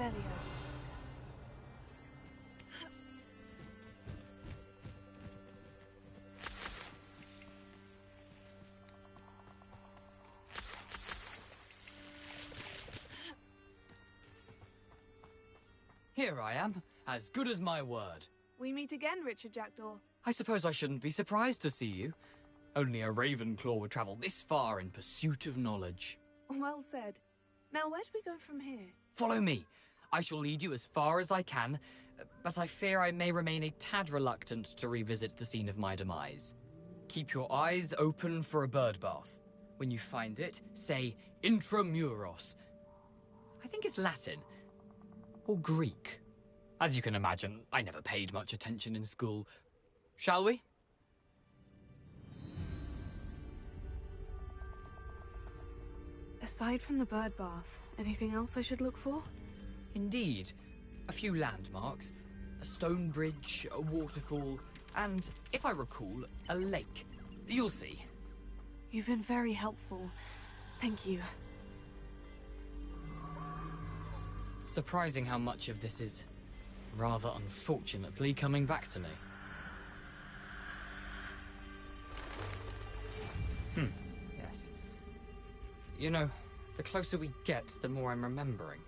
Revelio. Here I am, as good as my word. We meet again, Richard Jackdaw. I suppose I shouldn't be surprised to see you. Only a Ravenclaw would travel this far in pursuit of knowledge. Well said. Now where do we go from here? Follow me. I shall lead you as far as I can, but I fear I may remain a tad reluctant to revisit the scene of my demise. Keep your eyes open for a bird bath. When you find it, say intramuros. I think it's Latin. Or Greek. As you can imagine, I never paid much attention in school. Shall we? Aside from the bird bath, anything else I should look for? Indeed. A few landmarks. A stone bridge, a waterfall, and, if I recall, a lake. You'll see. You've been very helpful. Thank you. Surprising how much of this is, rather unfortunately, coming back to me. Yes. You know, the closer we get, the more I'm remembering.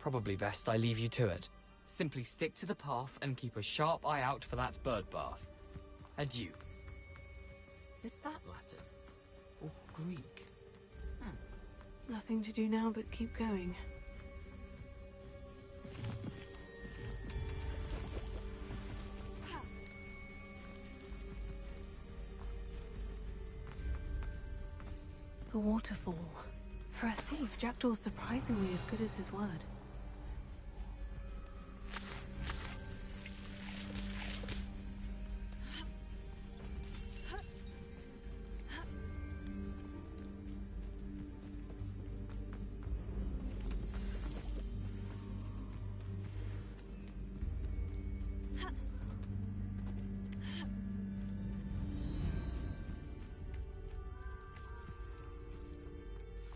Probably best I leave you to it. Simply stick to the path and keep a sharp eye out for that bird bath. Adieu. Is that Latin? Or Greek? Nothing to do now but keep going. The waterfall. For a thief, Jackdaw's surprisingly as good as his word.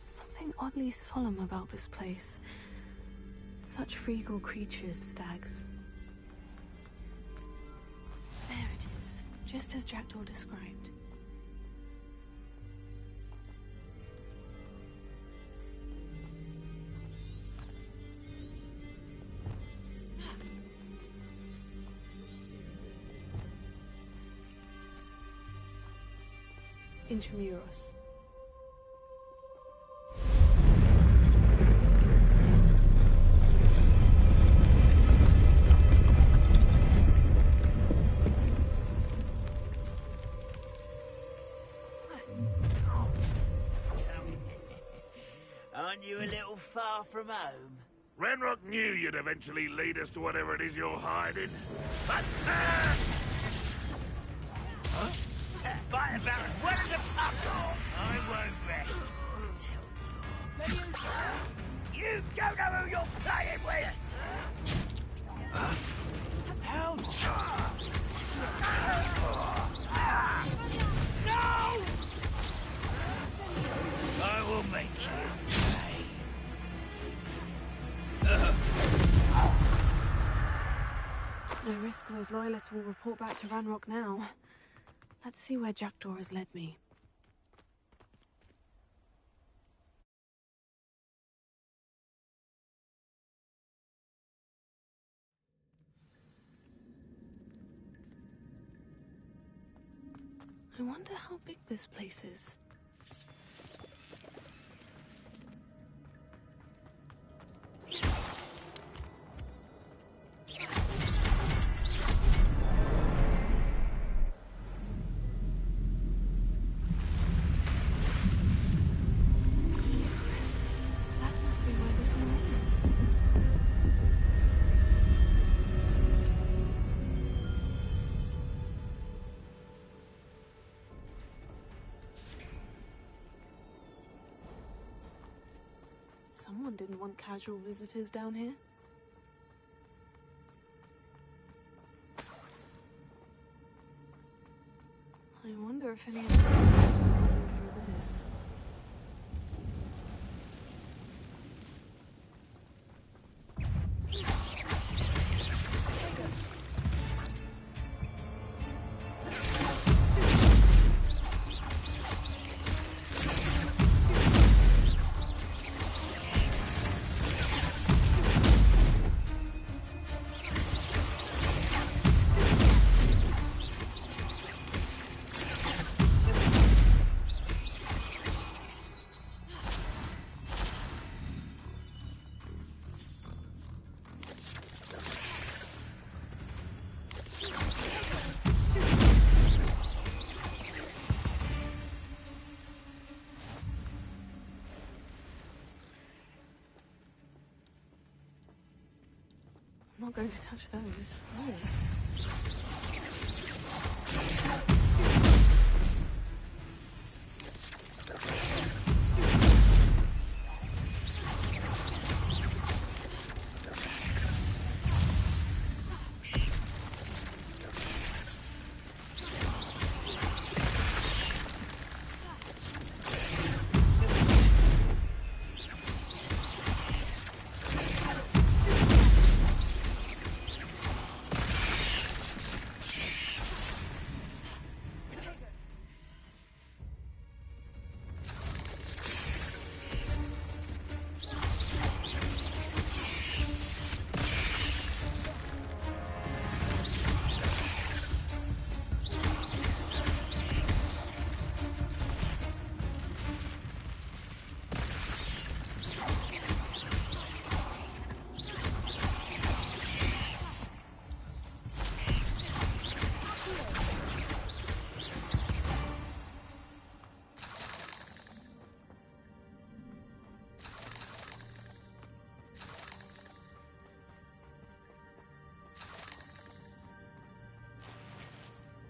Something oddly solemn about this place. Such regal creatures, stags. There it is, just as Jackdaw described. Intramuros. Aren't you a little far from home? Ranrock knew you'd eventually lead us to whatever it is you're hiding. But, Fight about as well as a pup! I won't rest until you don't know who you're playing with! How? No! I will make you pay. No risk those loyalists will report back to Ranrock now. Let's see where Jackdaw has led me. I wonder how big this place is. Someone didn't want casual visitors down here. I wonder if any of this will go through this. going to touch those. Oh.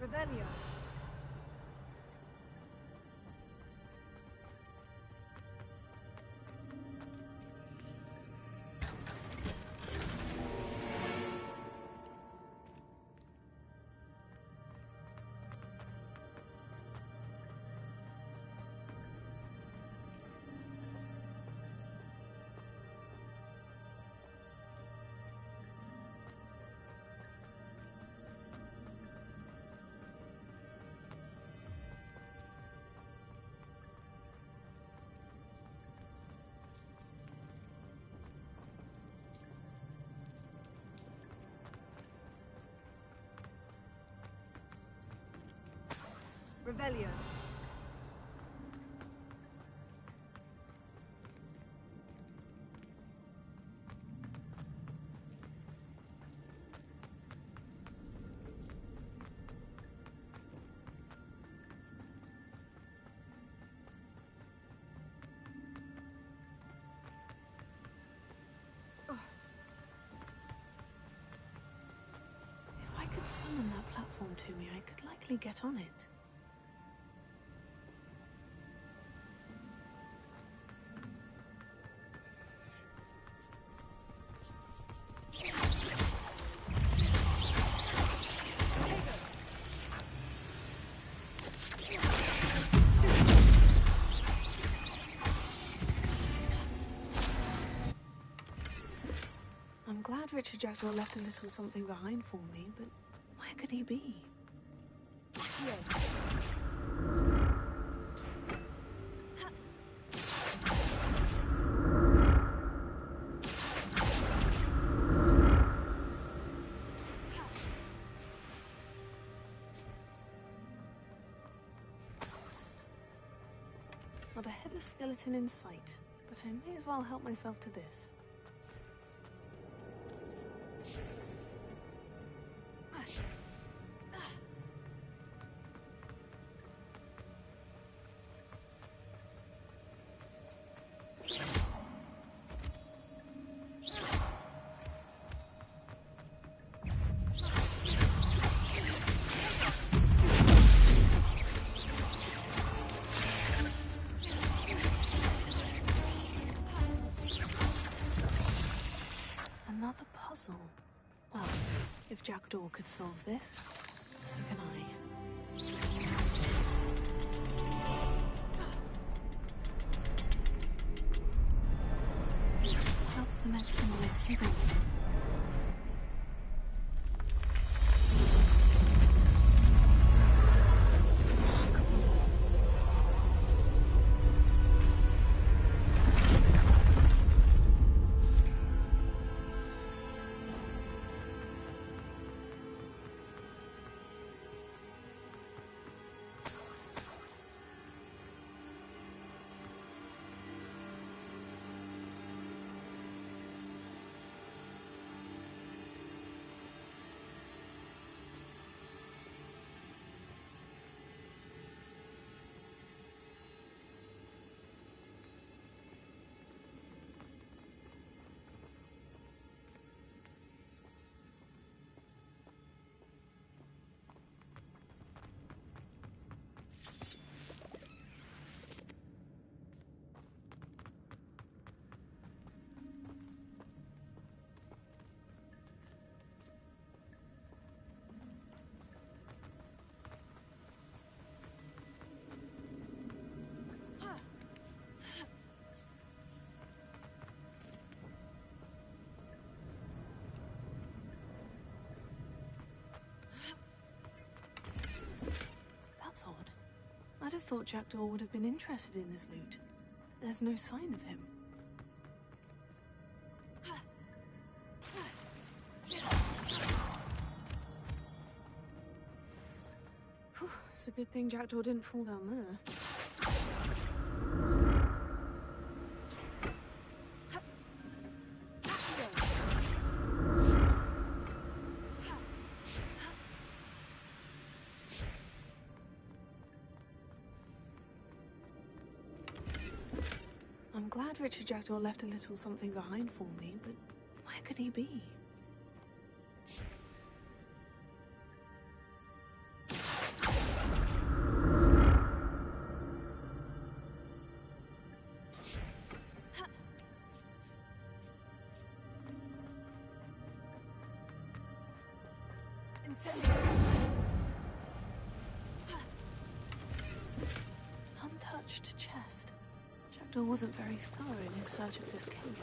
Revelio. Revelio. If I could summon that platform to me, I could likely get on it. I'm glad Richard Jackdaw left a little something behind for me, but where could he be? Not a headless skeleton in sight, but I may as well help myself to this. Another puzzle. Well, if Jackdaw could solve this, so can I. Helps the maximize hidden. I'd have thought Jackdaw would have been interested in this loot. There's no sign of him. Whew, it's a good thing Jackdaw didn't fall down there. I'm glad Richard Jackdaw left a little something behind for me, but where could he be? Untouched chest. Jackdaw wasn't very thorough in his search of this cave.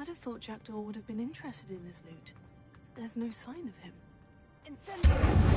I'd have thought Jackdaw would have been interested in this loot. There's no sign of him. Incendiary!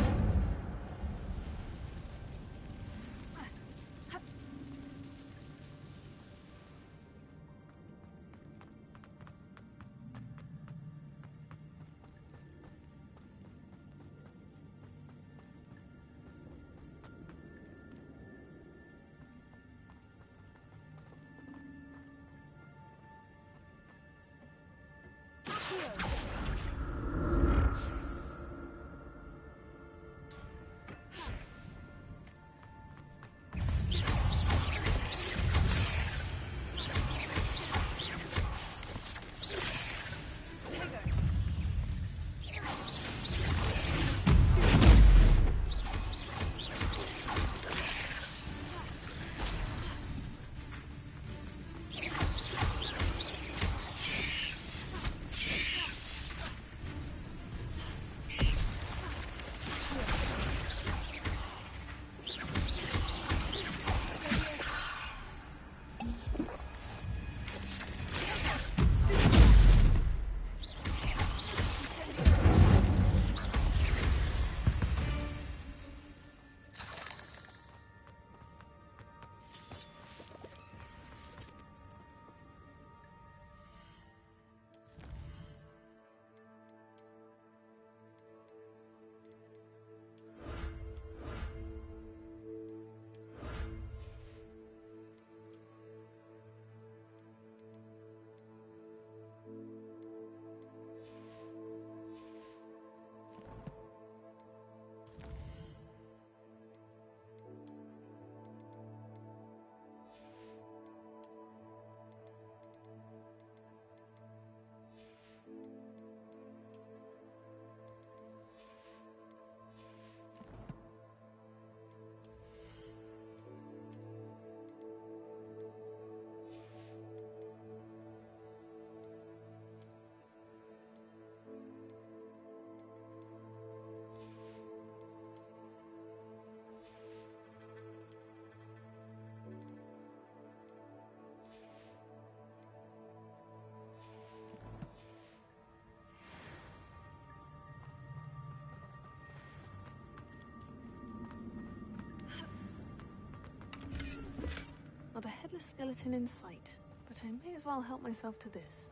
Not a headless skeleton in sight, but I may as well help myself to this.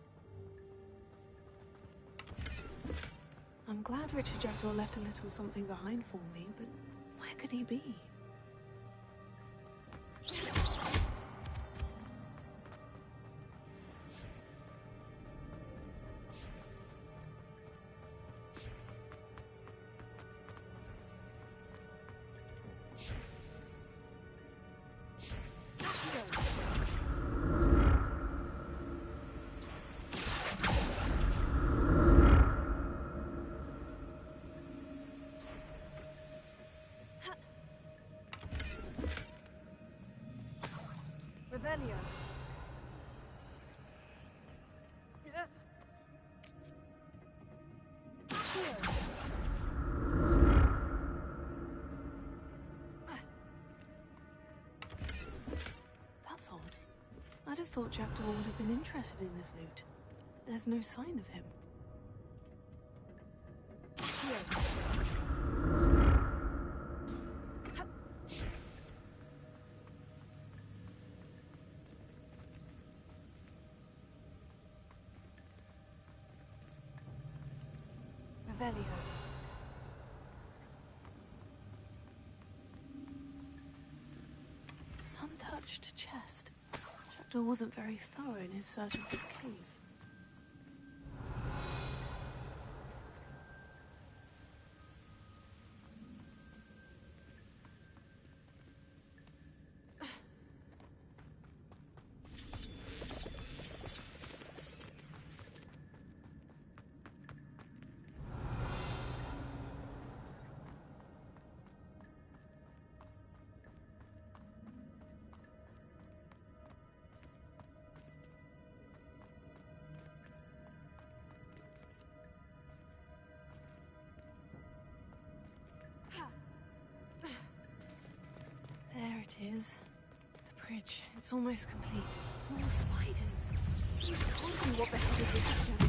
I'm glad Richard Jackdaw left a little something behind for me, but where could he be? Revelio. That's odd. I'd have thought Jackdaw would have been interested in this loot. There's no sign of him. Revelio. An untouched chest. Jackdaw wasn't very thorough in his search of this cave. There it is. The bridge. It's almost complete. More spiders. These can't be what beheaded the Jackdaw.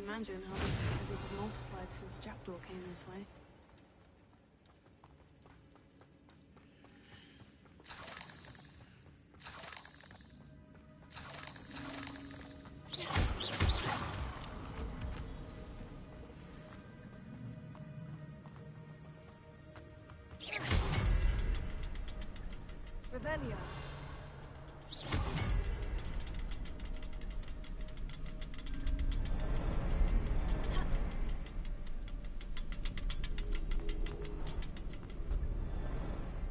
Imagine how these spiders have multiplied since Jackdaw came this way. Revelio.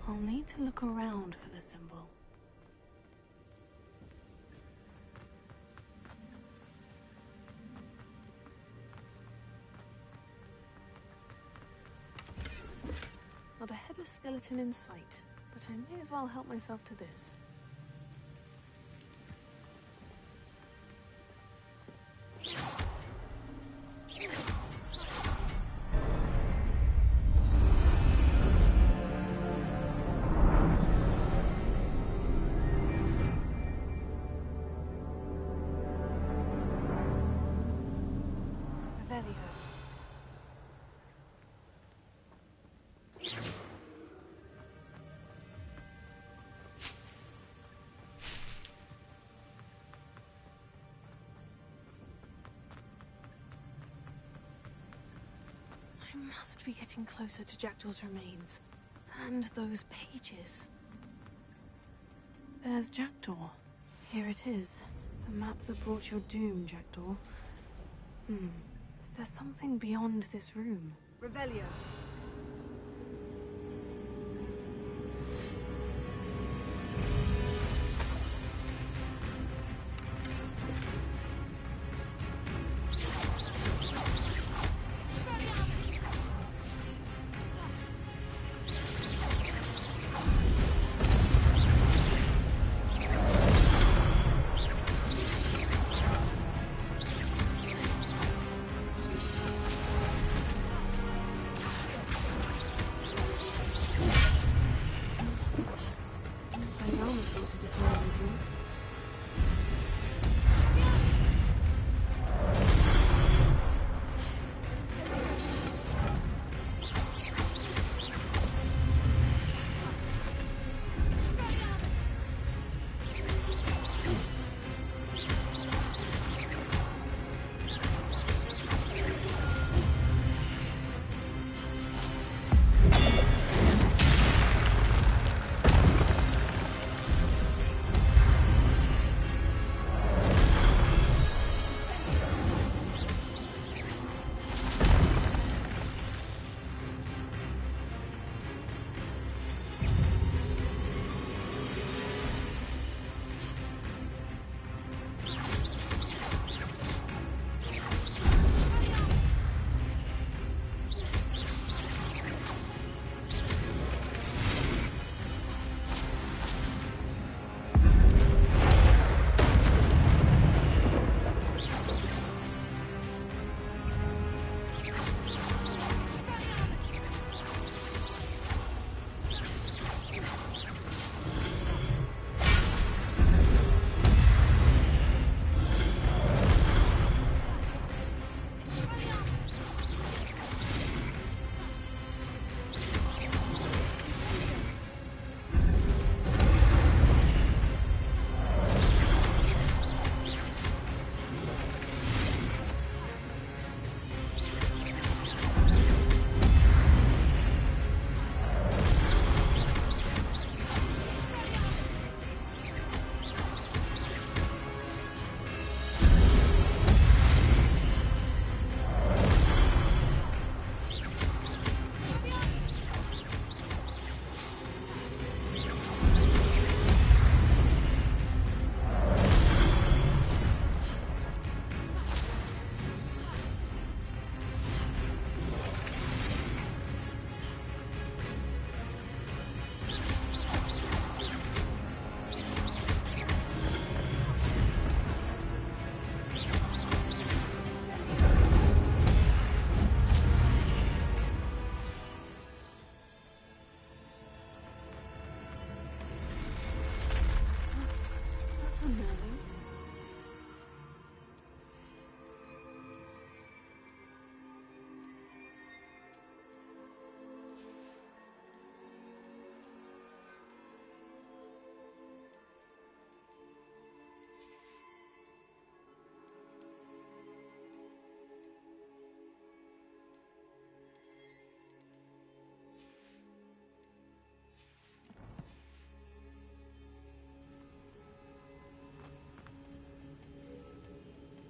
I'll need to look around for the symbol. Not a headless skeleton in sight, but I may as well help myself to this. I must be getting closer to Jackdaw's remains. And those pages. There's Jackdaw. Here it is. The map that brought your doom, Jackdaw. Is there something beyond this room? Revelio.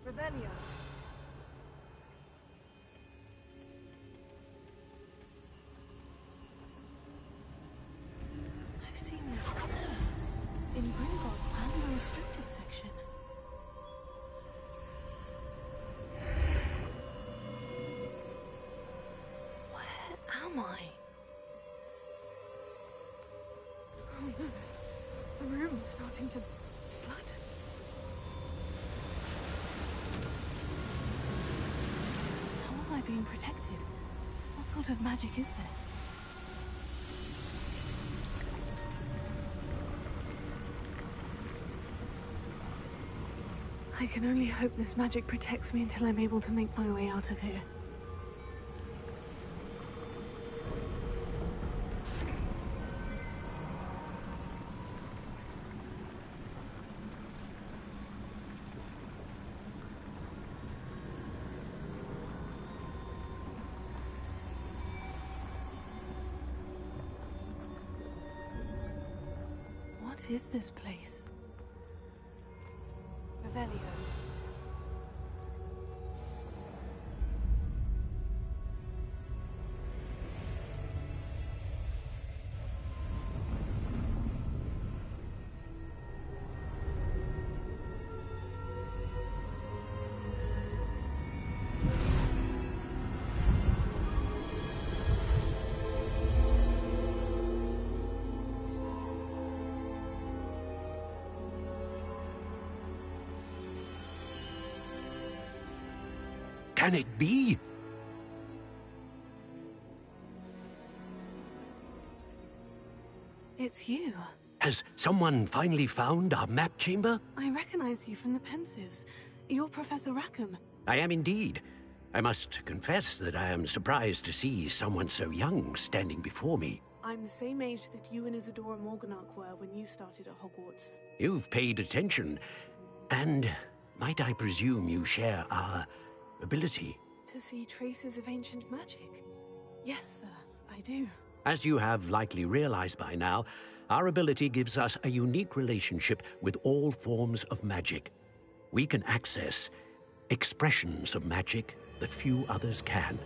Revelio. I've seen this before. In Gringotts and the restricted section. Where am I? Oh no. The room's starting to flood. How am I being protected? What sort of magic is this? I can only hope this magic protects me until I'm able to make my way out of here. What is this place? Revelio. Can it be? It's you. Has someone finally found our map chamber? I recognize you from the Pensives. You're Professor Rackham. I am indeed. I must confess that I am surprised to see someone so young standing before me. I'm the same age that you and Isadora Morganach were when you started at Hogwarts. You've paid attention. And might I presume you share our ability? To see traces of ancient magic? Yes, sir, I do. As you have likely realized by now, our ability gives us a unique relationship with all forms of magic. We can access expressions of magic that few others can.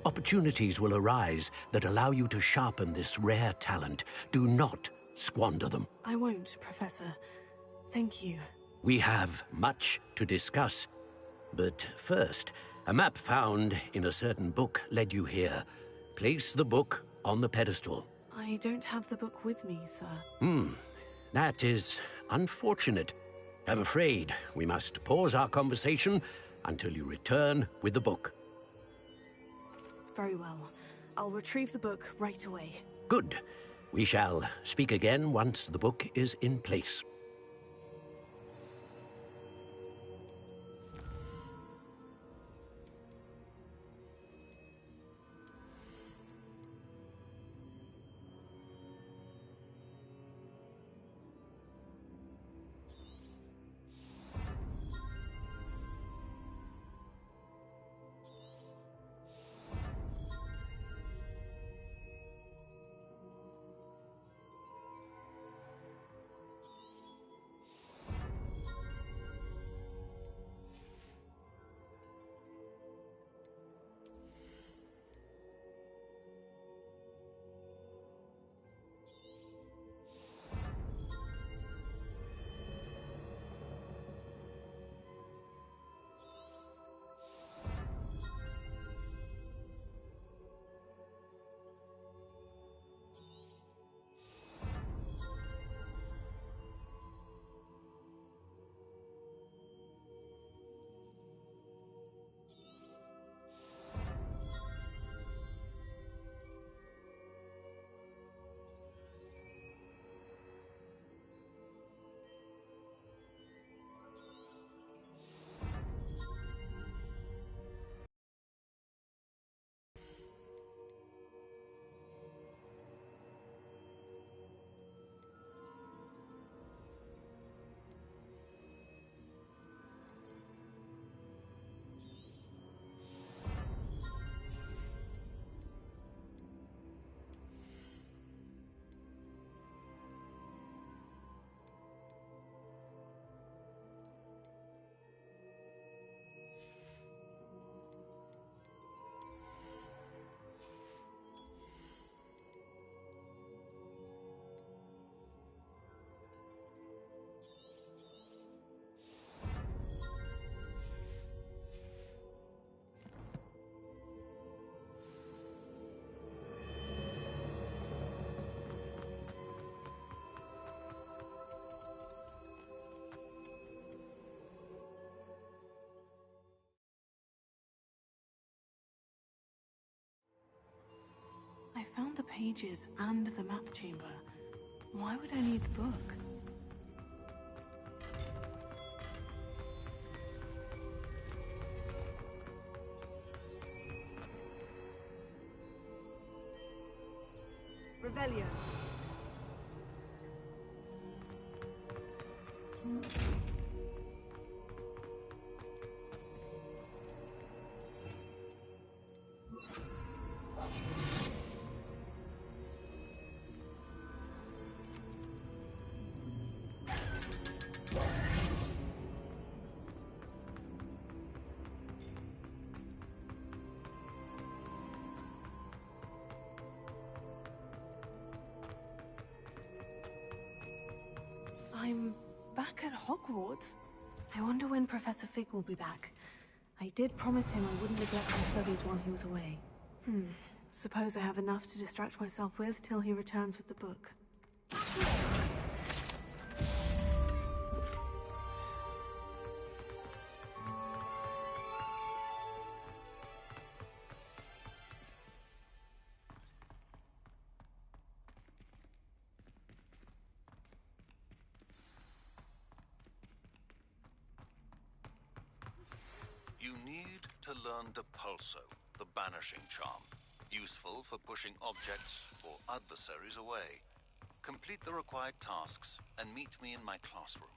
Opportunities will arise that allow you to sharpen this rare talent. Do not squander them. I won't, Professor. Thank you. We have much to discuss. But first, a map found in a certain book led you here. Place the book on the pedestal. I don't have the book with me, sir. That is unfortunate. I'm afraid we must pause our conversation until you return with the book. Very well. I'll retrieve the book right away. Good. We shall speak again once the book is in place. I found the pages and the map chamber. Why would I need the book? Revelio. Hogwarts? I wonder when Professor Fig will be back. I did promise him I wouldn't neglect my studies while he was away. Suppose I have enough to distract myself with till he returns with the book. You need to learn Depulso, the banishing charm. Useful for pushing objects or adversaries away. Complete the required tasks and meet me in my classroom.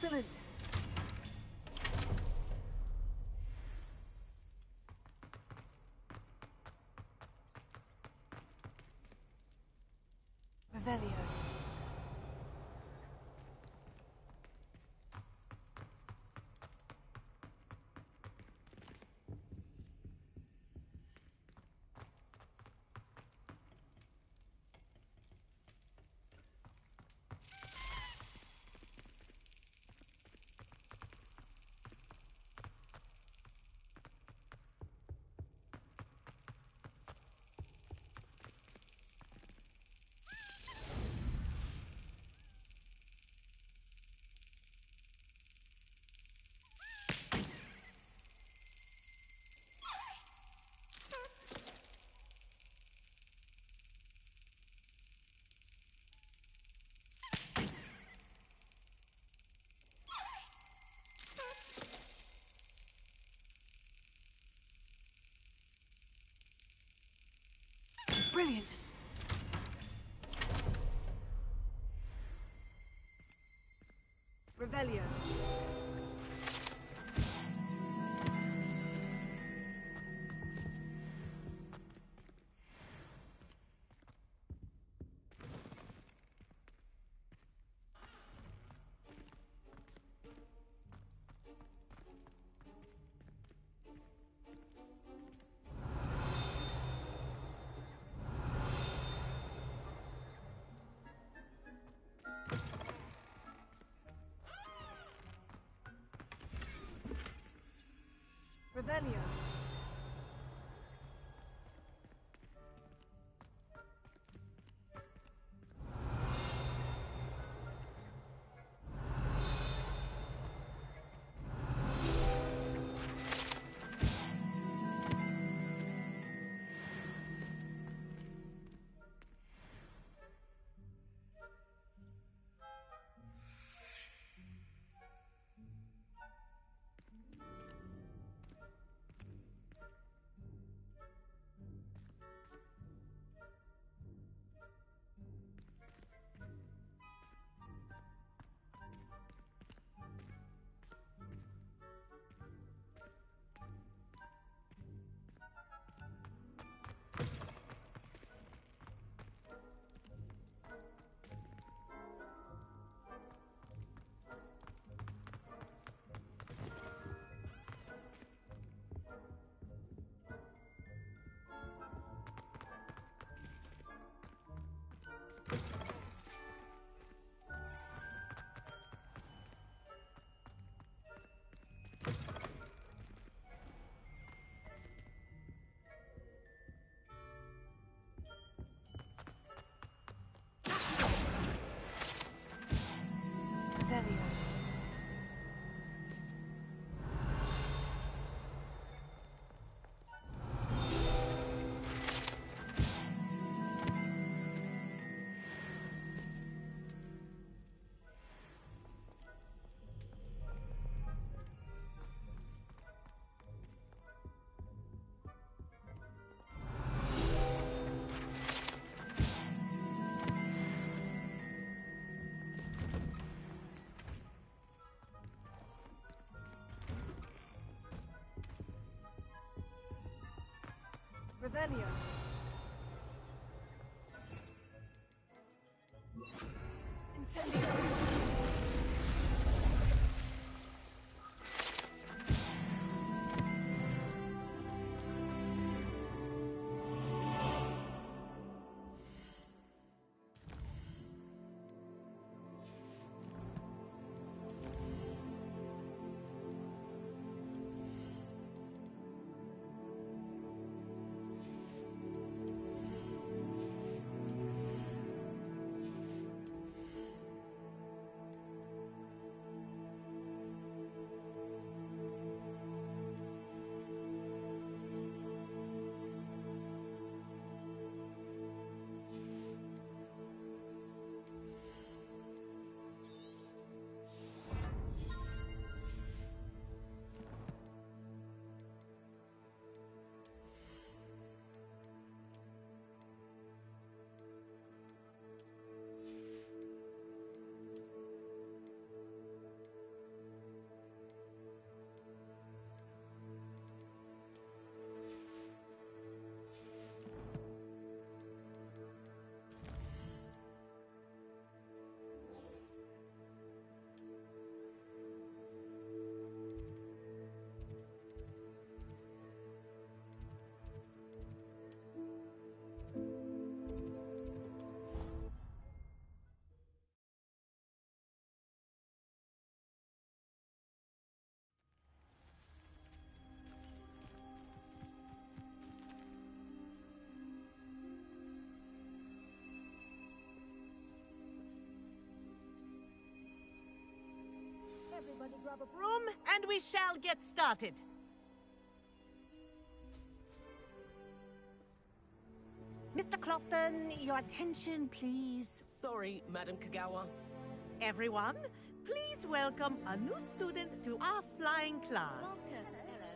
Excellent! Revelio. Brilliant! Revelio. Revelio. Revelio. Incendio. Everybody grab a broom, and we shall get started. Mr. Clopton, your attention, please. Sorry, Madam Kagawa. Everyone, please welcome a new student to our flying class. Hello.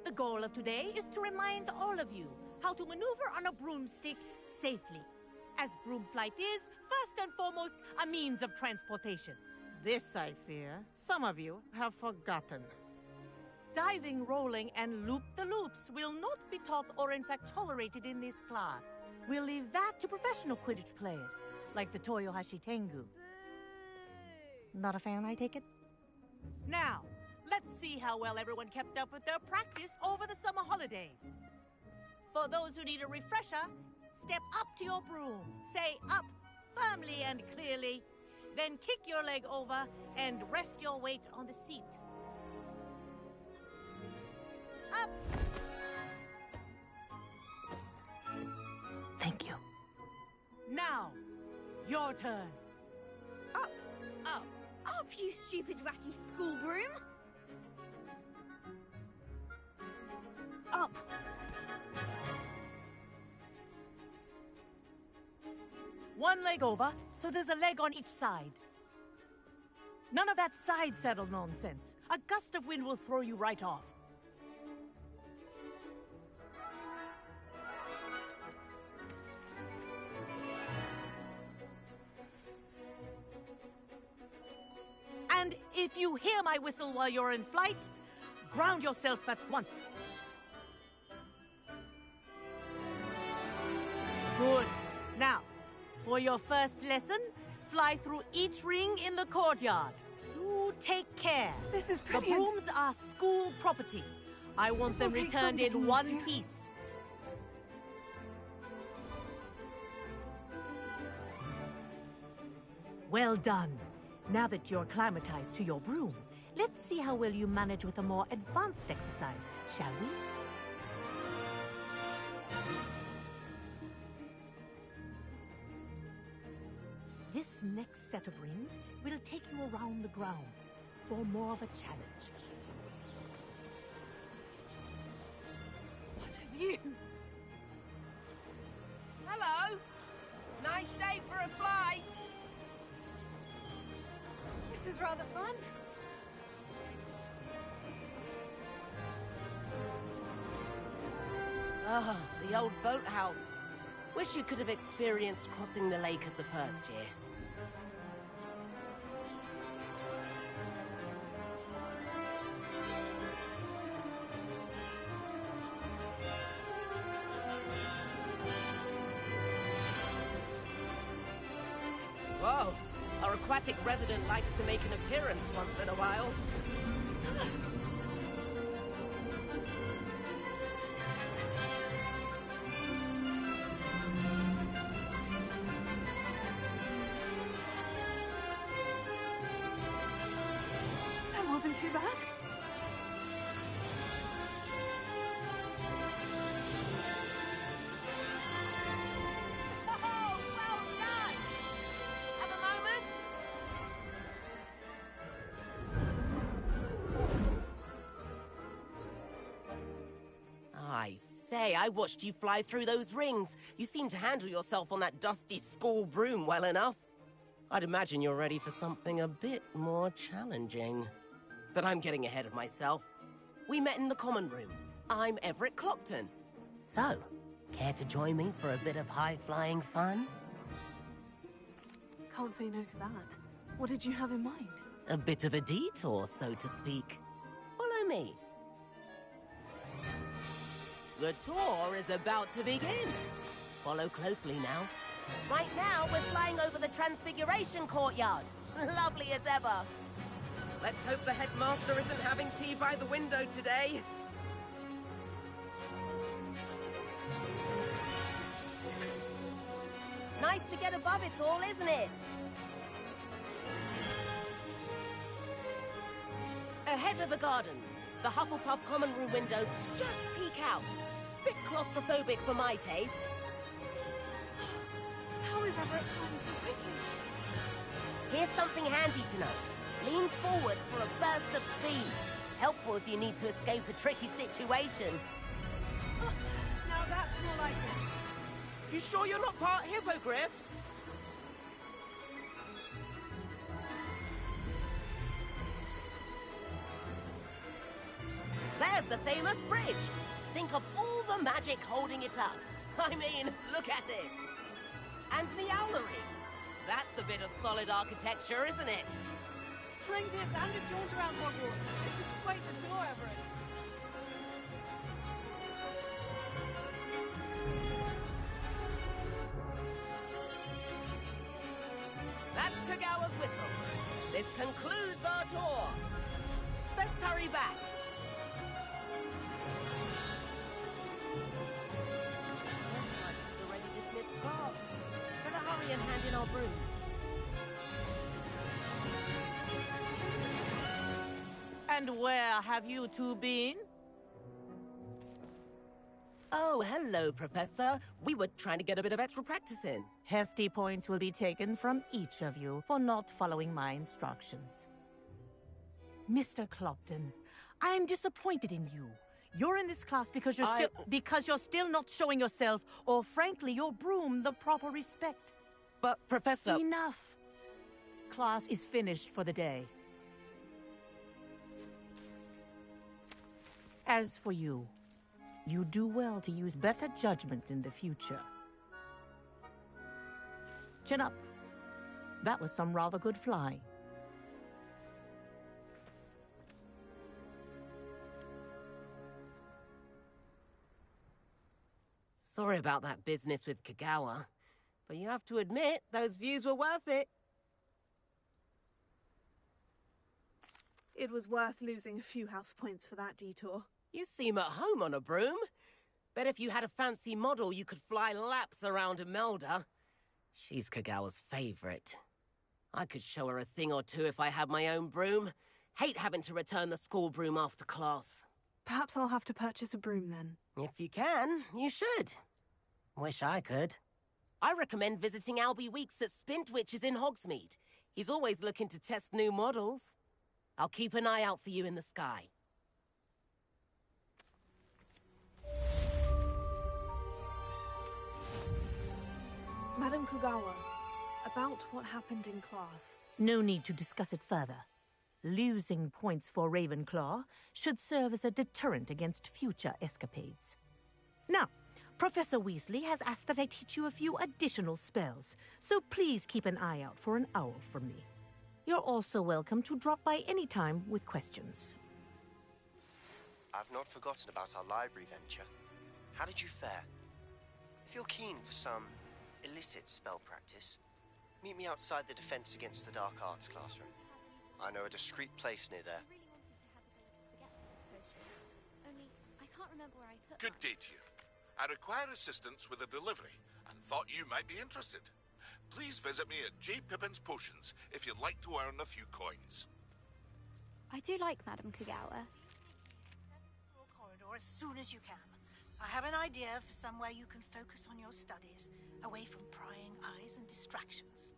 The goal of today is to remind all of you how to maneuver on a broomstick safely, as broom flight is, first and foremost, a means of transportation. This, I fear, some of you have forgotten. Diving, rolling, and loop-the-loops will not be taught or in fact tolerated in this class. We'll leave that to professional Quidditch players, like the Toyohashi Tengu. Not a fan, I take it? Now, let's see how well everyone kept up with their practice over the summer holidays. For those who need a refresher, step up to your broom, say up firmly and clearly, then kick your leg over and rest your weight on the seat. Up! Thank you. Now, your turn. Up! Up! Up, you stupid ratty school broom! Up! One leg over, so there's a leg on each side. None of that side saddle nonsense. A gust of wind will throw you right off. And if you hear my whistle while you're in flight, ground yourself at once. Good. Now, for your first lesson, fly through each ring in the courtyard. Ooh, take care. This is The brilliant. brooms are school property. I want them This'll take returned some in getting one used to. piece. Well done. Now that you're acclimatized to your broom, let's see how well you manage with a more advanced exercise, shall we? This next set of rings will take you around the grounds for more of a challenge. What have you? Hello. Nice day for a flight. This is rather fun. Ah, the old boathouse. Wish you could have experienced crossing the lake as a first year. Our aquatic resident likes to make an appearance once in a while. That wasn't too bad. Oh, well done! Have a moment? I say, I watched you fly through those rings. You seem to handle yourself on that dusty school broom well enough. I'd imagine you're ready for something a bit more challenging. But I'm getting ahead of myself. We met in the common room. I'm Everett Clopton. So, care to join me for a bit of high-flying fun? Can't say no to that. What did you have in mind? A bit of a detour, so to speak. Follow me. The tour is about to begin. Follow closely now. Right now, we're flying over the Transfiguration Courtyard. Lovely as ever. Let's hope the headmaster isn't having tea by the window today. Nice to get above it all, isn't it? Ahead of the gardens, the Hufflepuff common room windows just peek out. Bit claustrophobic for my taste. How is Everett flying so quickly? Here's something handy to know. Lean forward for a burst of speed. Helpful if you need to escape a tricky situation. Now that's more like it. You sure you're not part hippogriff? There's the famous bridge. Think of all the magic holding it up. I mean, look at it. And Meowlery. That's a bit of solid architecture, isn't it? Flying tips and a jaunt around Hogwarts. This is quite the tour, Everett. That's Kagawa's whistle. This concludes our tour. Best hurry back. Already dismissed class. Better hurry and hand in our brooms. And where have you two been? Oh, hello, Professor. We were trying to get a bit of extra practice in. Hefty points will be taken from each of you for not following my instructions. Mr. Clopton, I am disappointed in you. You're in this class because you're still not showing yourself, or frankly, your broom, the proper respect. But, Professor... Enough! Class is finished for the day. As for you, you do well to use better judgment in the future. Chin up. That was some rather good flying. Sorry about that business with Kagawa, but you have to admit, those views were worth it. It was worth losing a few house points for that detour. You seem at home on a broom. Bet if you had a fancy model, you could fly laps around Imelda. She's Kagawa's favorite. I could show her a thing or two if I had my own broom. Hate having to return the school broom after class. Perhaps I'll have to purchase a broom then. If you can, you should. Wish I could. I recommend visiting Albie Weeks at Spintwitches in Hogsmeade. He's always looking to test new models. I'll keep an eye out for you in the sky. Madam Kugawa, about what happened in class. No need to discuss it further. Losing points for Ravenclaw should serve as a deterrent against future escapades. Now, Professor Weasley has asked that I teach you a few additional spells, so please keep an eye out for an owl from me. You're also welcome to drop by any time with questions. I've not forgotten about our library venture. How did you fare? If you're keen for some illicit spell practice, Meet me outside the Defense Against the Dark Arts classroom. I know a discreet place near there. Good day to you. I require assistance with a delivery and thought you might be interested. Please visit me at J. Pippin's Potions if you'd like to earn a few coins. I do like Madame Kagawa. Corridor as soon as you can. I have an idea for somewhere you can focus on your studies, away from prying eyes and distractions.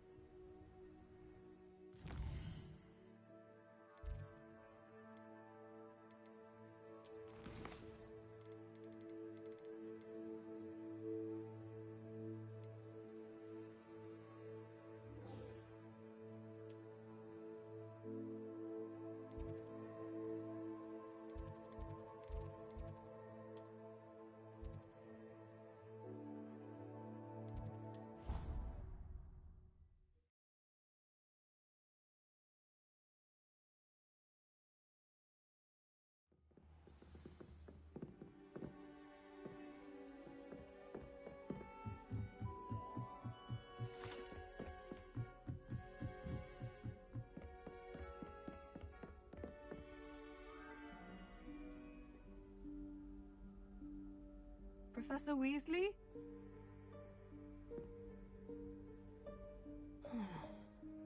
Professor Weasley?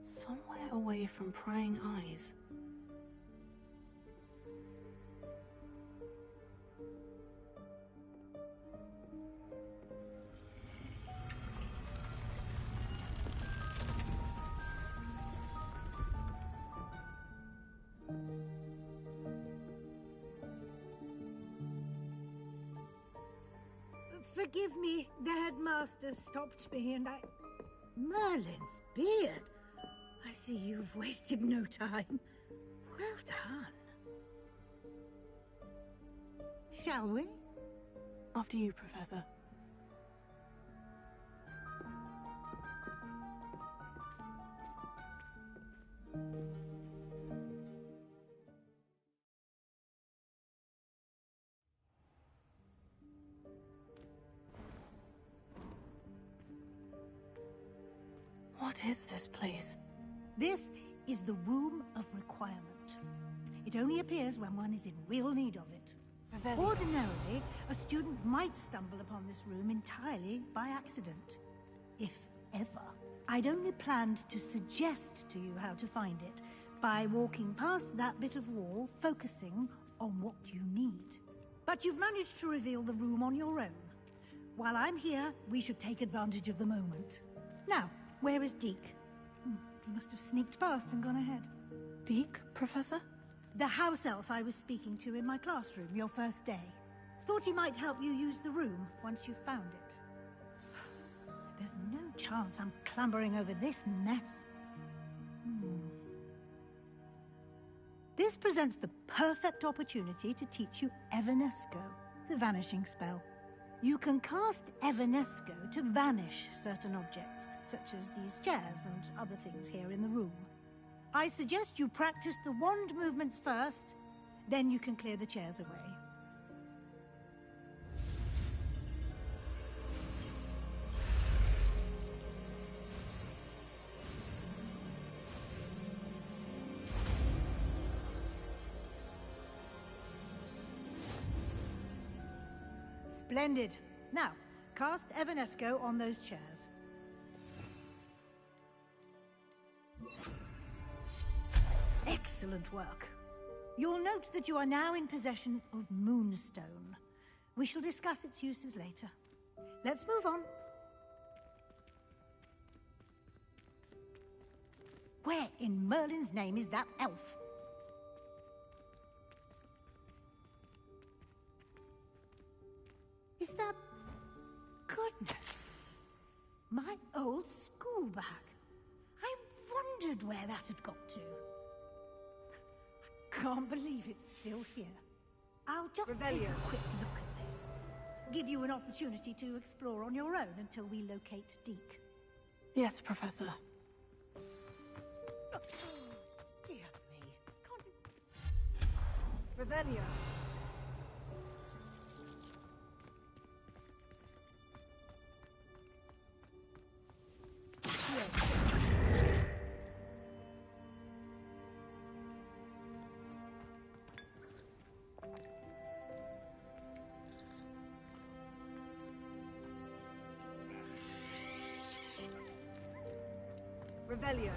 Somewhere away from prying eyes. Forgive me, the headmaster stopped me and I... Merlin's beard! I see you've wasted no time. Well done. Shall we? After you, Professor. What is this place? This is the Room of Requirement. It only appears when one is in real need of it. Ordinarily, a student might stumble upon this room entirely by accident. If ever. I'd only planned to suggest to you how to find it by walking past that bit of wall, focusing on what you need. But you've managed to reveal the room on your own. While I'm here, we should take advantage of the moment. Now, where is Deke? He must have sneaked past and gone ahead. Deke, Professor? The house elf I was speaking to in my classroom your first day. Thought he might help you use the room once you found it. There's no chance I'm clambering over this mess. This presents the perfect opportunity to teach you Evanesco, the vanishing spell. You can cast Evanesco to vanish certain objects, such as these chairs and other things here in the room. I suggest you practice the wand movements first, then you can clear the chairs away. Splendid. Now, cast Evanesco on those chairs. Excellent work. You'll note that you are now in possession of Moonstone. We shall discuss its uses later. Let's move on. Where in Merlin's name is that elf? Is that... Goodness. My old school bag. I wondered where that had got to. I can't believe it's still here. I'll just take a quick look at this. Give you an opportunity to explore on your own until we locate Deke. Yes, Professor. Dear me. Can't you... Revelio. Revelio.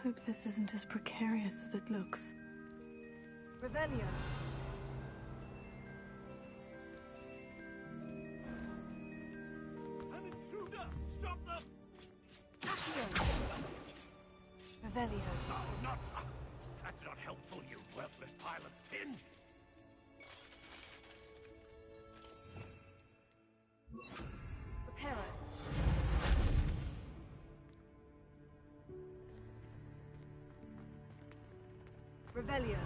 Hope this isn't as precarious as it looks. Revelio. An intruder! Stop them! Revelio. No, not... That's not helpful, you worthless pile of tin! Reparo. Revelio.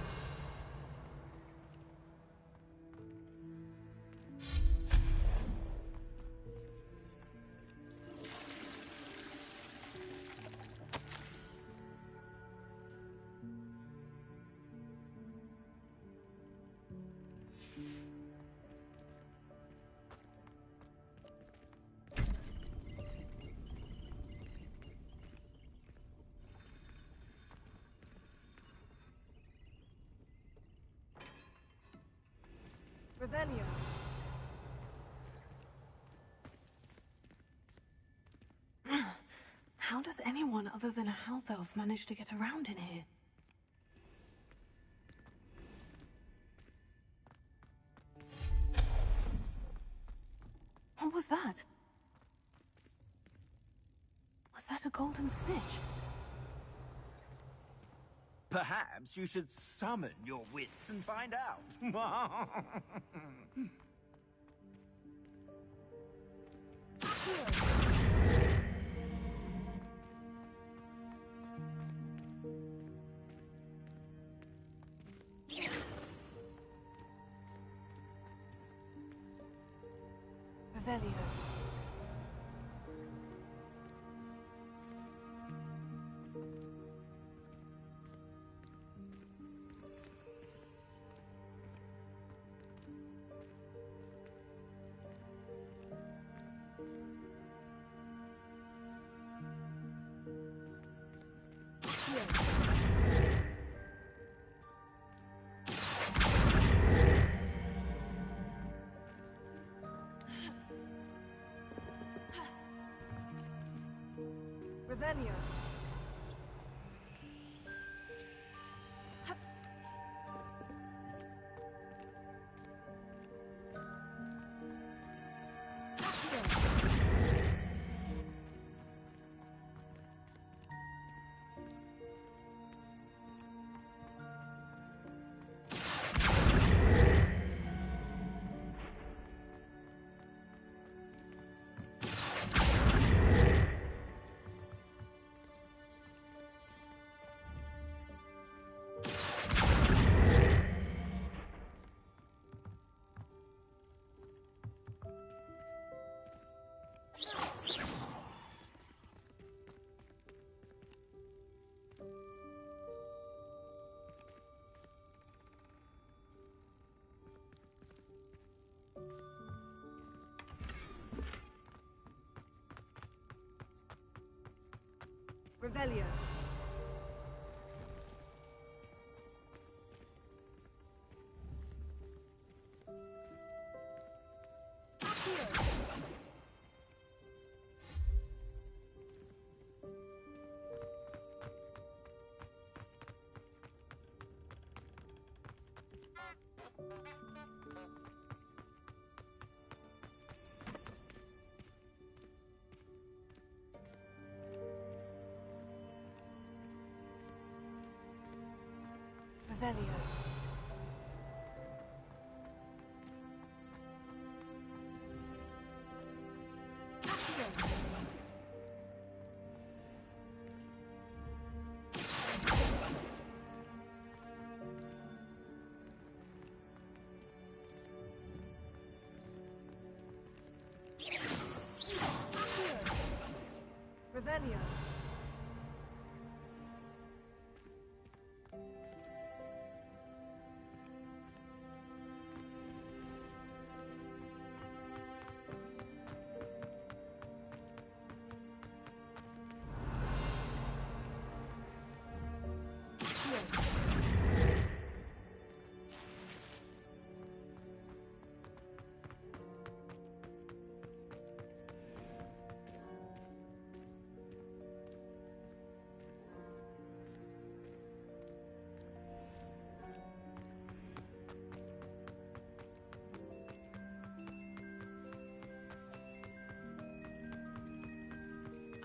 Revelio. How does anyone other than a house elf manage to get around in here? What was that? Was that a golden snitch? Perhaps you should summon your wits and find out. Revelio. Revelio. Revelio. Revelio.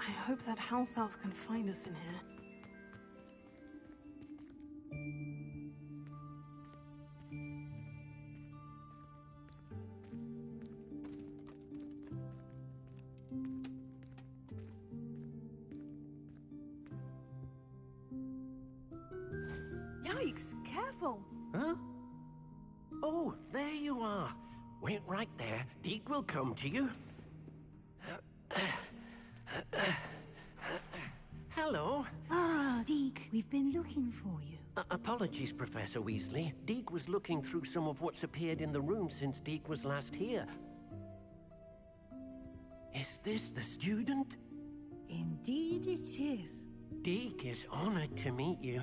I hope that house elf can find us in here. Yikes! Careful! Huh? Oh, there you are. Wait right there. Deke will come to you. Hello. Ah, Deke, we've been looking for you. Apologies, Professor Weasley. Deke was looking through some of what's appeared in the room since Deke was last here. Is this the student? Indeed it is. Deke is honored to meet you.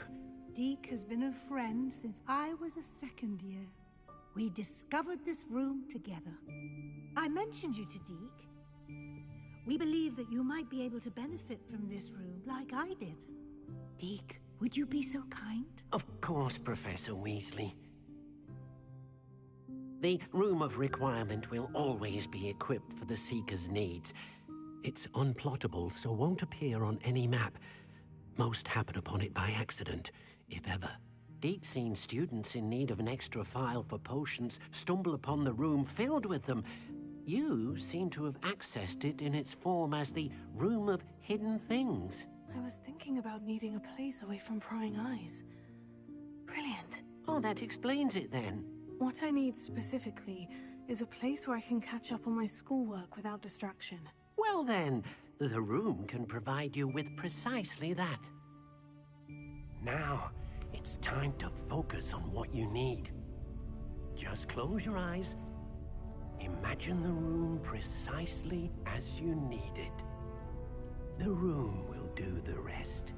Deke has been a friend since I was a second year. We discovered this room together. I mentioned you to Deke. We believe that you might be able to benefit from this room like I did. Deke, would you be so kind? Of course, Professor Weasley. The Room of Requirement will always be equipped for the Seeker's needs. It's unplottable, so won't appear on any map. Most happen upon it by accident, if ever. Deke's seen students in need of an extra file for potions stumble upon the room filled with them. You seem to have accessed it in its form as the Room of Hidden Things. I was thinking about needing a place away from prying eyes. Brilliant. Oh, that explains it then. What I need specifically is a place where I can catch up on my schoolwork without distraction. Well then, the room can provide you with precisely that. Now, it's time to focus on what you need. Just close your eyes. Imagine the room precisely as you need it. The room will do the rest.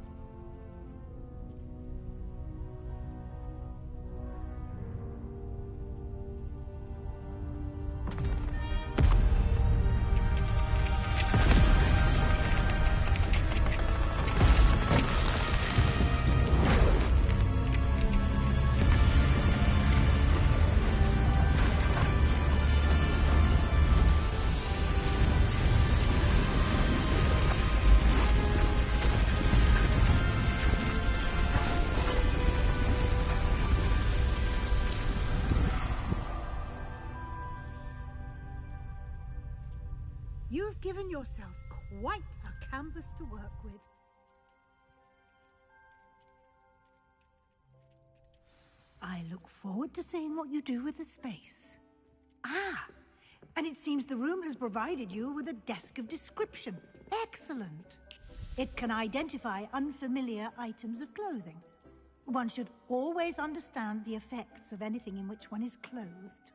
You've given yourself quite a canvas to work with. I look forward to seeing what you do with the space. Ah, and it seems the room has provided you with a desk of description. Excellent. It can identify unfamiliar items of clothing. One should always understand the effects of anything in which one is clothed.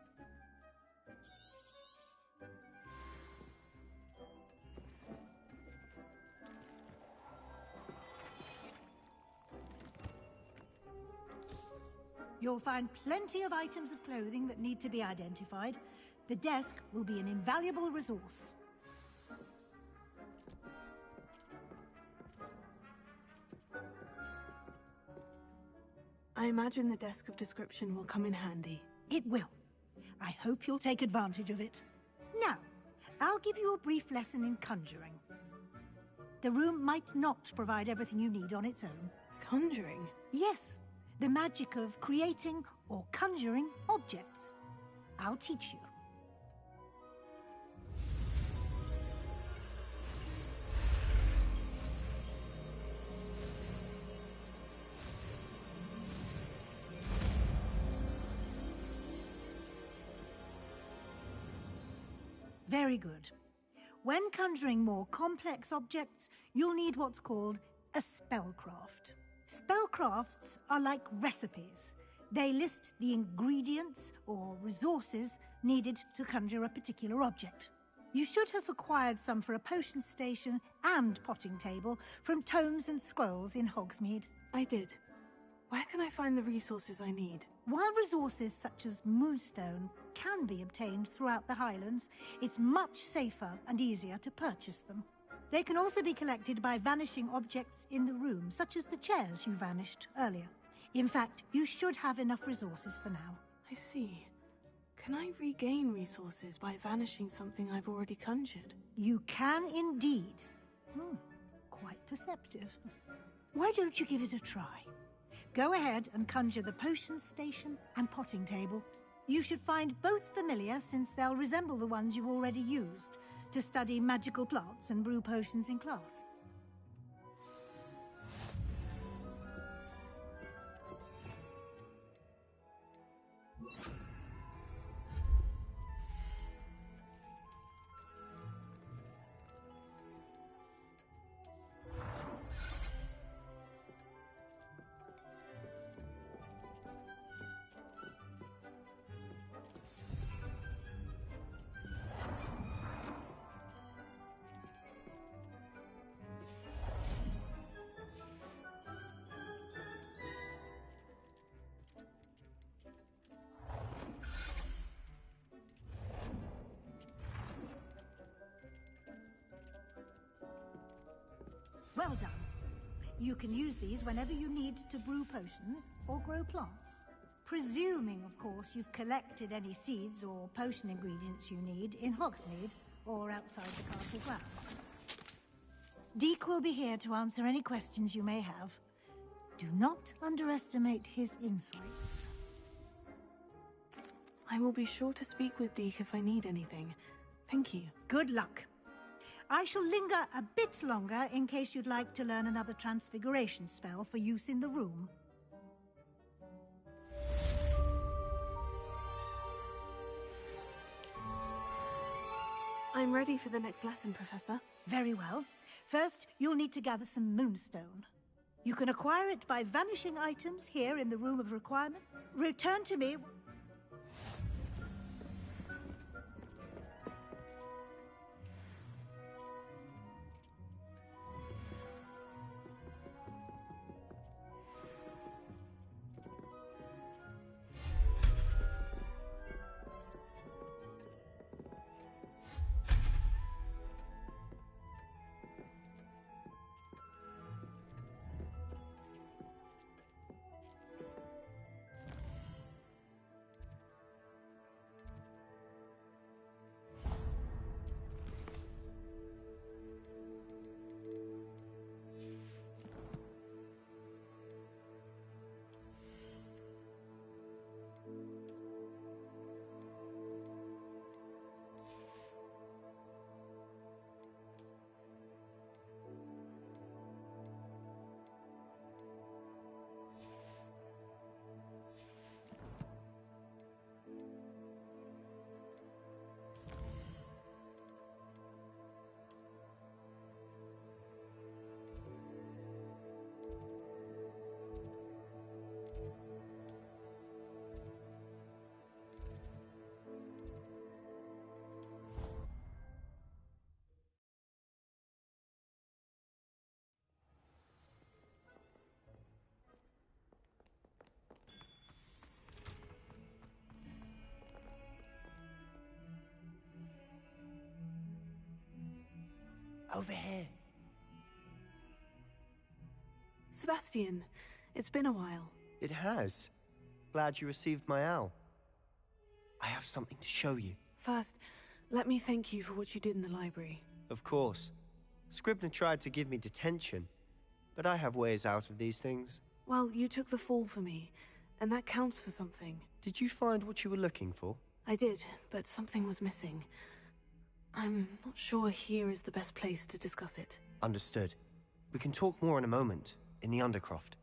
You'll find plenty of items of clothing that need to be identified. The desk will be an invaluable resource. I imagine the desk of description will come in handy. It will. I hope you'll take advantage of it. Now, I'll give you a brief lesson in conjuring. The room might not provide everything you need on its own. Conjuring? Yes. The magic of creating or conjuring objects. I'll teach you. Very good. When conjuring more complex objects, you'll need what's called a spellcraft. Spellcrafts are like recipes. They list the ingredients or resources needed to conjure a particular object. You should have acquired some for a potion station and potting table from Tomes and Scrolls in Hogsmeade. I did. Where can I find the resources I need? While resources such as Moonstone can be obtained throughout the Highlands, it's much safer and easier to purchase them. They can also be collected by vanishing objects in the room, such as the chairs you vanished earlier. In fact, you should have enough resources for now. I see. Can I regain resources by vanishing something I've already conjured? You can indeed. quite perceptive. Why don't you give it a try? Go ahead and conjure the potions station and potting table. You should find both familiar, since they'll resemble the ones you've already used to study magical plants and brew potions in class. Well done. You can use these whenever you need to brew potions or grow plants. Presuming, of course, you've collected any seeds or potion ingredients you need in Hogsmeade or outside the castle grounds. Deke will be here to answer any questions you may have. Do not underestimate his insights. I will be sure to speak with Deke if I need anything. Thank you. Good luck. I shall linger a bit longer in case you'd like to learn another transfiguration spell for use in the room. I'm ready for the next lesson, Professor. Very well. First, you'll need to gather some moonstone. You can acquire it by vanishing items here in the Room of Requirement. Return to me... Over here. Sebastian, it's been a while. It has. Glad you received my owl. I have something to show you. First, let me thank you for what you did in the library. Of course. Scribner tried to give me detention, but I have ways out of these things. Well, you took the fall for me, and that counts for something. Did you find what you were looking for? I did, but something was missing. I'm not sure here is the best place to discuss it. Understood. We can talk more in a moment, in the Undercroft.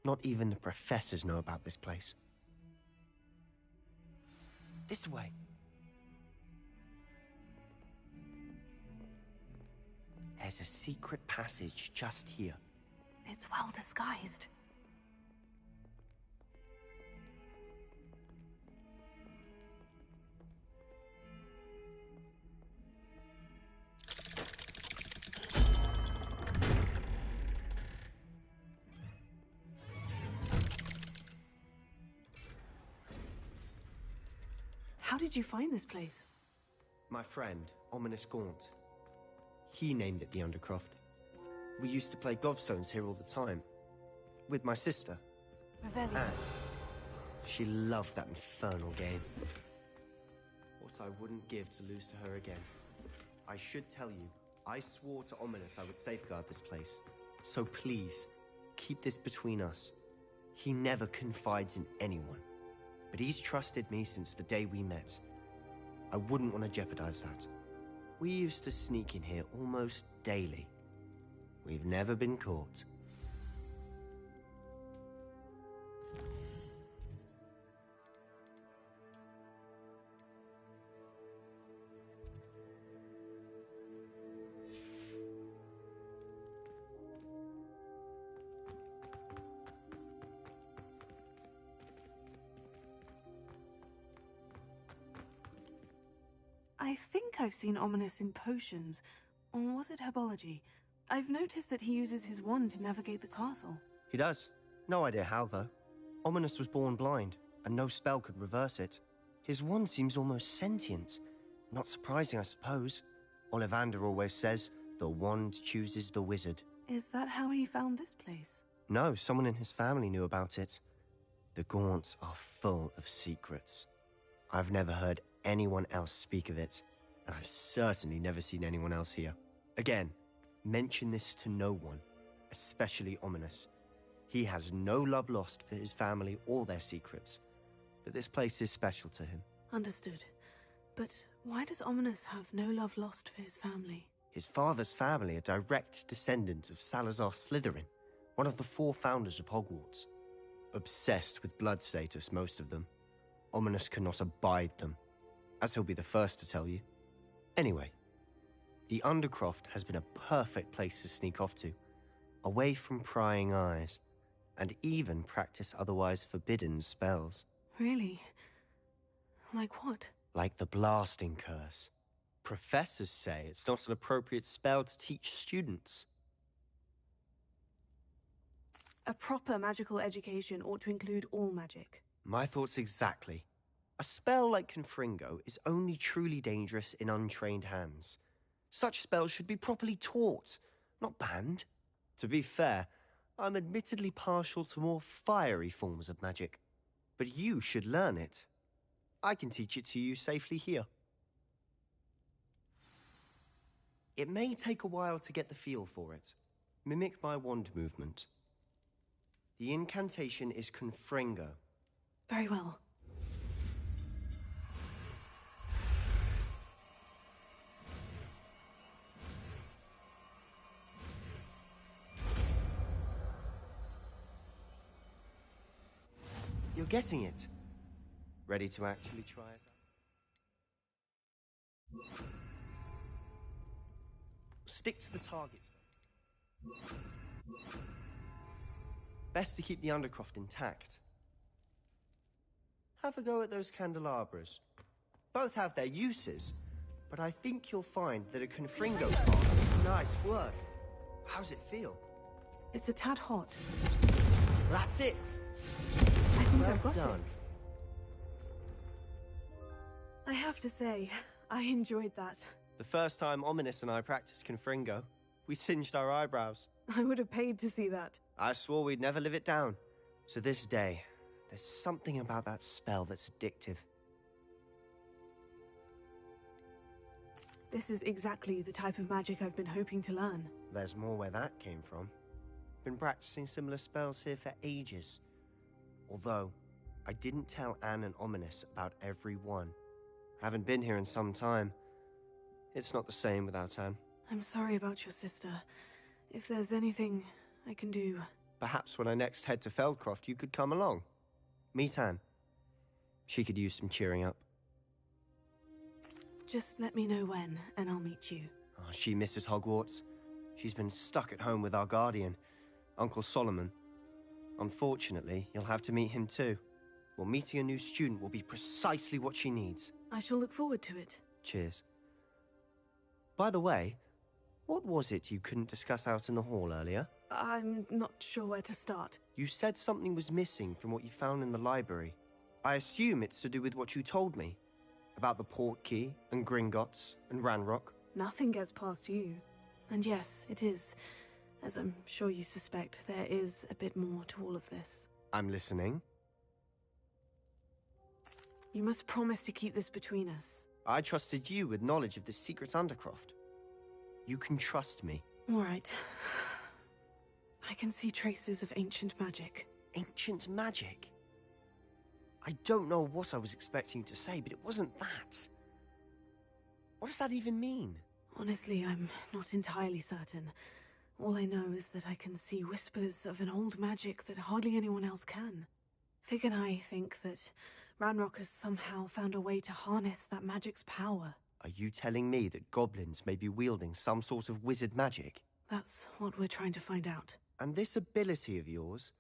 Not even the professors know about this place. This way. There's a secret passage just here. It's well disguised. How did you find this place? My friend, Ominous Gaunt. He named it the Undercroft. We used to play gobstones here all the time. With my sister. Revelio. Anne. She loved that infernal game. What I wouldn't give to lose to her again. I should tell you, I swore to Ominous I would safeguard this place. So please, keep this between us. He never confides in anyone. But he's trusted me since the day we met. I wouldn't want to jeopardize that. We used to sneak in here almost daily. We've never been caught. I think I've seen Ominous in potions. Or was it herbology? I've noticed that he uses his wand to navigate the castle. He does. No idea how, though. Ominous was born blind, and no spell could reverse it. His wand seems almost sentient. Not surprising, I suppose. Ollivander always says, the wand chooses the wizard. Is that how he found this place? No, someone in his family knew about it. The Gaunts are full of secrets. I've never heard anyone else speak of it, and I've certainly never seen anyone else here. Again, mention this to no one, especially Ominous. He has no love lost for his family or their secrets, but this place is special to him. Understood. But why does Ominous have no love lost for his family? His father's family are direct descendants of Salazar Slytherin, one of the 4 founders of Hogwarts. Obsessed with blood status, most of them. Ominous cannot abide them, as he'll be the first to tell you. Anyway, the Undercroft has been a perfect place to sneak off to, away from prying eyes, and even practice otherwise forbidden spells. Really? Like what? Like the Blasting Curse. Professors say it's not an appropriate spell to teach students. A proper magical education ought to include all magic. My thoughts exactly. A spell like Confringo is only truly dangerous in untrained hands. Such spells should be properly taught, not banned. To be fair, I'm admittedly partial to more fiery forms of magic. But you should learn it. I can teach it to you safely here. It may take a while to get the feel for it. Mimic my wand movement. The incantation is Confringo. Very well. You're getting it. Ready to actually try it out? Stick to the target. Best to keep the Undercroft intact. Have a go at those candelabras. Both have their uses, but I think you'll find that a Confringo card... Nice work. How's it feel? It's a tad hot. That's it. I think Well I've got done. it. I have to say, I enjoyed that. The first time Ominous and I practiced Confringo, we singed our eyebrows. I would have paid to see that. I swore we'd never live it down. So this day, there's something about that spell that's addictive. This is exactly the type of magic I've been hoping to learn. There's more where that came from. Been practicing similar spells here for ages. Although, I didn't tell Anne and Ominous about every one. Haven't been here in some time. It's not the same without Anne. I'm sorry about your sister. If there's anything I can do... Perhaps when I next head to Feldcroft, you could come along. Meet Anne. She could use some cheering up. Just let me know when, and I'll meet you. Oh, she misses Hogwarts. She's been stuck at home with our guardian, Uncle Solomon. Unfortunately, you'll have to meet him too. Well, meeting a new student will be precisely what she needs. I shall look forward to it. Cheers. By the way, what was it you couldn't discuss out in the hall earlier? I'm not sure where to start. You said something was missing from what you found in the library. I assume it's to do with what you told me. About the Portkey, and Gringotts, and Ranrock. Nothing gets past you. And yes, it is. As I'm sure you suspect, there is a bit more to all of this. I'm listening. You must promise to keep this between us. I trusted you with knowledge of this secret Undercroft. You can trust me. All right. I can see traces of ancient magic. Ancient magic? I don't know what I was expecting to say, but it wasn't that. What does that even mean? Honestly, I'm not entirely certain. All I know is that I can see whispers of an old magic that hardly anyone else can. Fig and I think that Ranrock has somehow found a way to harness that magic's power. Are you telling me that goblins may be wielding some sort of wizard magic? That's what we're trying to find out. And this ability of yours,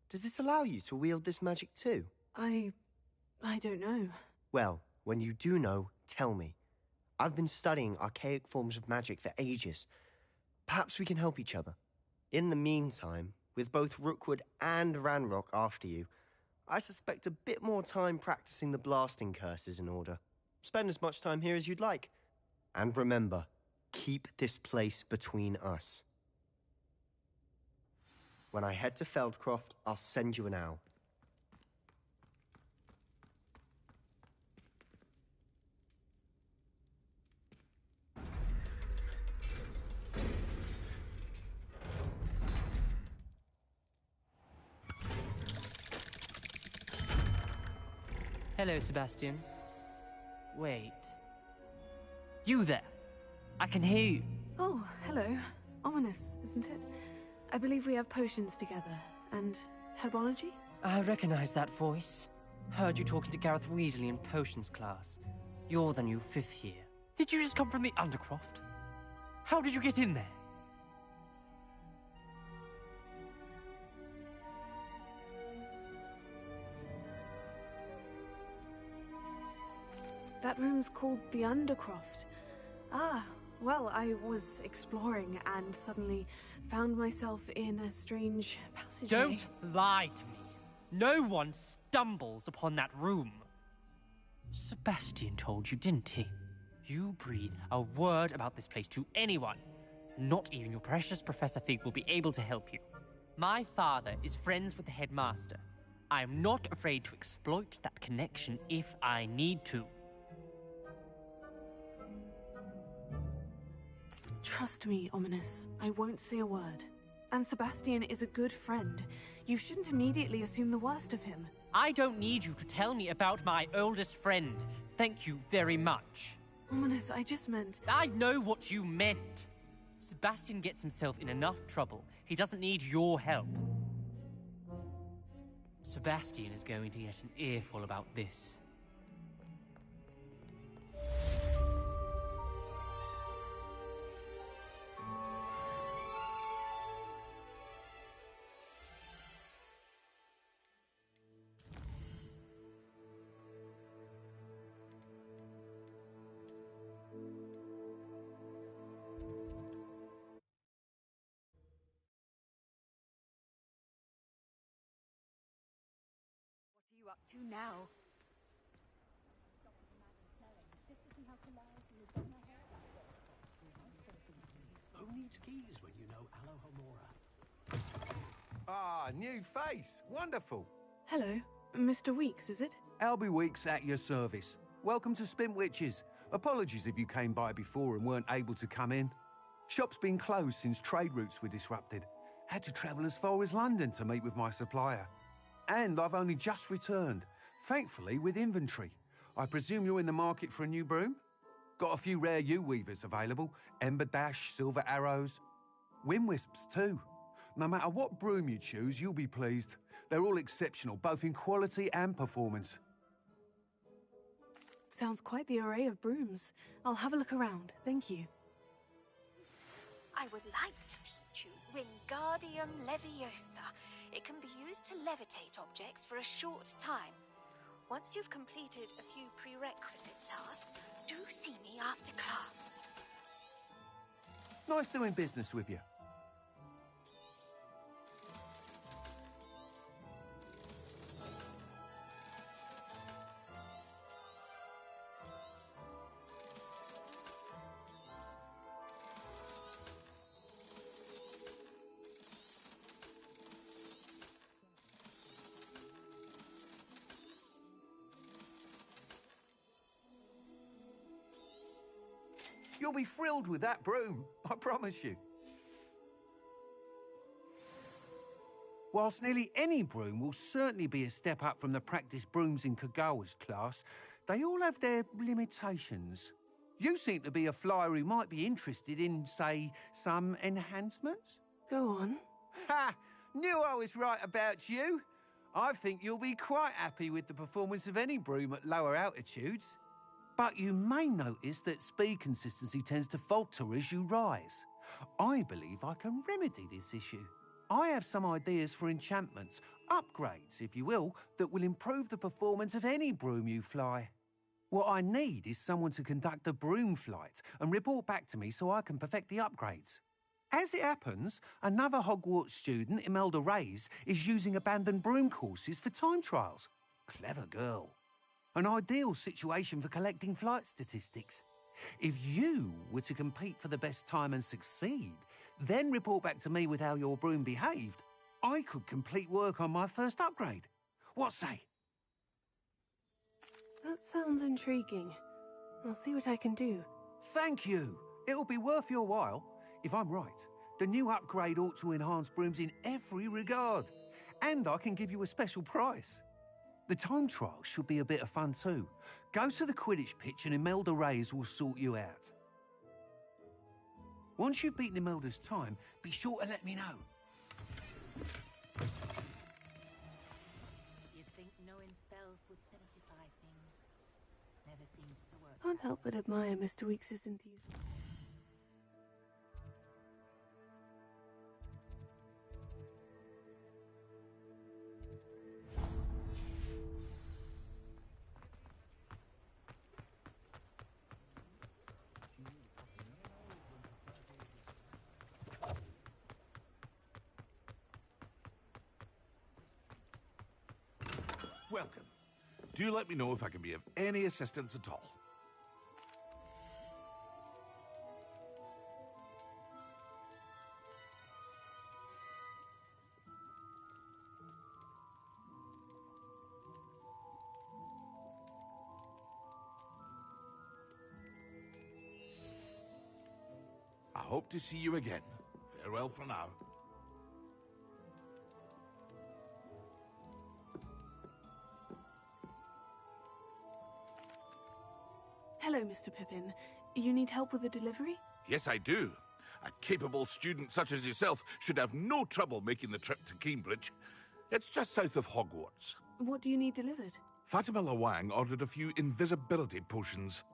does it allow you to wield this magic too? I don't know. Well, when you do know, tell me. I've been studying archaic forms of magic for ages. Perhaps we can help each other. In the meantime, with both Rookwood and Ranrock after you, I suspect a bit more time practicing the blasting curse is in order. Spend as much time here as you'd like. And remember, keep this place between us. When I head to Feldcroft, I'll send you an owl. Hello, Sebastian. Wait. You there? I can hear you. Oh, hello. Ominous, isn't it? I believe we have potions together. And herbology? I recognize that voice. Heard you talking to Gareth Weasley in potions class. You're the new 5th year. Did you just come from the Undercroft? How did you get in there? That room's called the Undercroft. Ah, well, I was exploring and suddenly found myself in a strange passageway. Don't lie to me. No one stumbles upon that room. Sebastian told you, didn't he? You breathe a word about this place to anyone. Not even your precious Professor Fig will be able to help you. My father is friends with the headmaster. I am not afraid to exploit that connection if I need to. Trust me, Ominous. I won't say a word. And Sebastian is a good friend. You shouldn't immediately assume the worst of him. I don't need you to tell me about my oldest friend. Thank you very much. Ominous, I just meant... I know what you meant. Sebastian gets himself in enough trouble. He doesn't need your help. Sebastian is going to get an earful about this. Up to now. Who needs keys when you know Alohomora? Ah, new face. Wonderful. Hello. Mr. Weeks, is it? Albie Weeks at your service. Welcome to Spintwitches. Apologies if you came by before and weren't able to come in. Shop's been closed since trade routes were disrupted. Had to travel as far as London to meet with my supplier. And I've only just returned, thankfully with inventory. I presume you're in the market for a new broom? Got a few rare U-weavers available, Ember Dash, Silver Arrows. Wind Wisps too. No matter what broom you choose, you'll be pleased. They're all exceptional, both in quality and performance. Sounds quite the array of brooms. I'll have a look around, thank you. I would like to teach you Wingardium Leviosa. It can be used to levitate objects for a short time. Once you've completed a few prerequisite tasks, do see me after class. Nice doing business with you. You'll be thrilled with that broom, I promise you. Whilst nearly any broom will certainly be a step up from the practice brooms in Kagawa's class, they all have their limitations. You seem to be a flyer who might be interested in, say, some enhancements? Go on. Ha! Knew I was right about you. I think you'll be quite happy with the performance of any broom at lower altitudes. But you may notice that speed consistency tends to falter as you rise. I believe I can remedy this issue. I have some ideas for enchantments, upgrades, if you will, that will improve the performance of any broom you fly. What I need is someone to conduct a broom flight and report back to me so I can perfect the upgrades. As it happens, another Hogwarts student, Imelda Reyes, is using abandoned broom courses for time trials. Clever girl. An ideal situation for collecting flight statistics. If you were to compete for the best time and succeed, then report back to me with how your broom behaved, I could complete work on my first upgrade. What say? That sounds intriguing. I'll see what I can do. Thank you. It'll be worth your while. If I'm right, the new upgrade ought to enhance brooms in every regard. And I can give you a special price. The time trial should be a bit of fun too. Go to the Quidditch pitch and Imelda Reyes will sort you out. Once you've beaten Imelda's time, be sure to let me know. You'd think knowing spells would simplify things. Never seems to work. Can't help but admire Mr. Weekes' enthusiasm. Welcome. Do let me know if I can be of any assistance at all. I hope to see you again. Farewell for now. Hello, Mr. Pippin. You need help with a delivery? Yes, I do. A capable student such as yourself should have no trouble making the trip to Cambridge. It's just south of Hogwarts. What do you need delivered? Fatima Lawang ordered a few invisibility potions.